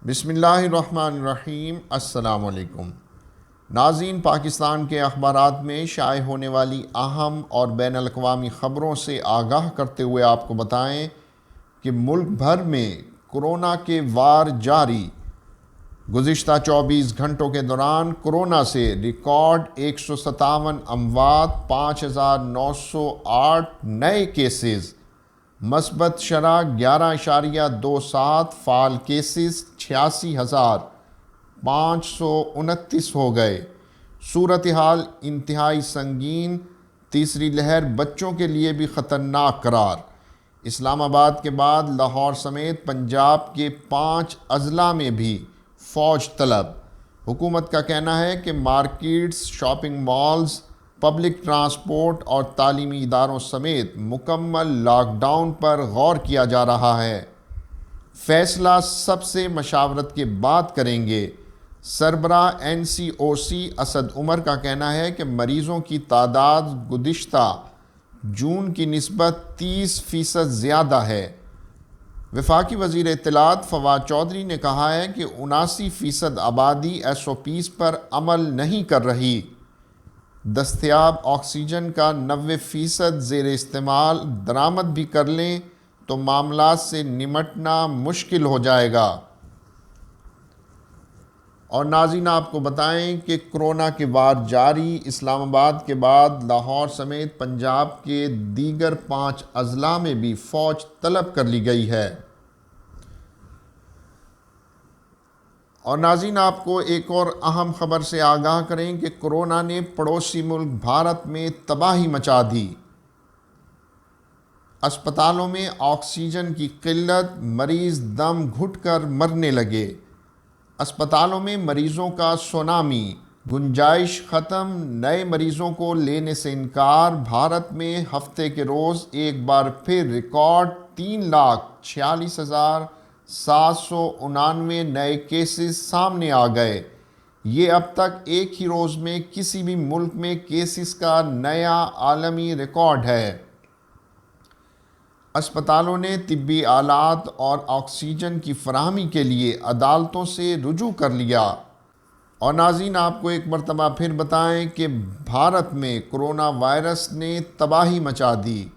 بسم اللہ الرحمن الرحیم۔ السلام علیکم ناظرین، پاکستان کے اخبارات میں شائع ہونے والی اہم اور بین الاقوامی خبروں سے آگاہ کرتے ہوئے آپ کو بتائیں کہ ملک بھر میں کورونا کے وار جاری۔ گزشتہ 24 گھنٹوں کے دوران کورونا سے ریکارڈ 157 اموات، 5908 نئے کیسز، مثبت شرح 11.27، فعال کیسز 86,529 ہو گئے۔ صورتحال انتہائی سنگین، تیسری لہر بچوں کے لیے بھی خطرناک قرار۔ اسلام آباد کے بعد لاہور سمیت پنجاب کے 5 اضلاع میں بھی فوج طلب۔ حکومت کا کہنا ہے کہ markets, shopping malls, public transport اور تعلیمی اداروں سمیت مکمل لاک ڈاؤن پر غور کیا جا رہا ہے۔ فیصلہ سب سے مشاورت کے بعد کریں گے۔ سربراہ NCOC اسد عمر کا کہنا ہے کہ مریضوں کی تعداد گزشتہ جون کی نسبت 30% زیادہ ہے۔ وفاقی وزیر اطلاعات فواد چودھری نے کہا ہے کہ 79% آبادی SOPs پر عمل نہیں کر رہی۔ دستیاب آکسیجن کا 90% زیر استعمال درآمد بھی کر لیں تو معاملات سے نمٹنا مشکل ہو جائے گا۔ اور ناظرین، آپ کو بتائیں کہ کورونا کے وار جاری۔ اسلام آباد کے بعد لاہور سمیت پنجاب کے دیگر 5 اضلاع میں بھی فوج طلب کر لی گئی ہے۔ اور ناظرین، آپ کو ایک اور اہم خبر سے آگاہ کریں کہ کورونا نے پڑوسی ملک بھارت میں تباہی مچا دی۔ اسپتالوں میں آکسیجن کی قلت، مریض دم گھٹ کر مرنے لگے۔ اسپتالوں میں مریضوں کا سونامی، گنجائش ختم، نئے مریضوں کو لینے سے انکار۔ بھارت میں ہفتے کے روز ایک بار پھر ریکارڈ 3,46,799 نئے کیسز سامنے آ گئے۔ یہ اب تک ایک ہی روز میں کسی بھی ملک میں کیسز کا نیا عالمی ریکارڈ ہے۔ اسپتالوں نے طبی آلات اور آکسیجن کی فراہمی کے لیے عدالتوں سے رجوع کر لیا۔ اور ناظرین، آپ کو ایک مرتبہ پھر بتائیں کہ بھارت میں کورونا وائرس نے تباہی مچا دی۔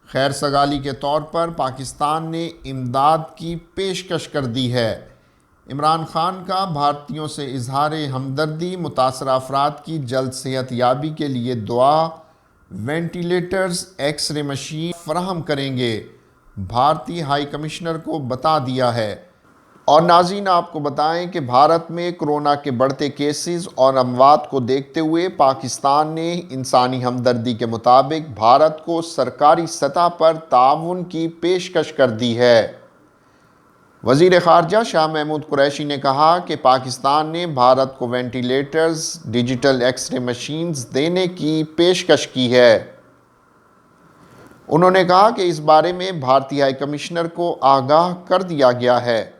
خیر سگالی کے طور پر پاکستان نے امداد کی پیشکش کر دی ہے۔ عمران خان کا بھارتیوں سے اظہار ہمدردی، متاثرہ افراد کی جلد صحت یابی کے لیے دعا۔ وینٹیلیٹرز، ایکس رے مشین فراہم کریں گے، بھارتی ہائی کمشنر کو بتا دیا ہے۔ اور ناظرین، آپ کو بتائیں کہ بھارت میں کورونا کے بڑھتے کیسز اور اموات کو دیکھتے ہوئے پاکستان نے انسانی ہمدردی کے مطابق بھارت کو سرکاری سطح پر تعاون کی پیشکش کر دی ہے۔ وزیر خارجہ شاہ محمود قریشی نے کہا کہ پاکستان نے بھارت کو ventilators, digital X ray machines دینے کی پیشکش کی ہے۔ انہوں نے کہا کہ اس بارے میں بھارتی ہائی کمشنر کو آگاہ کر دیا گیا ہے۔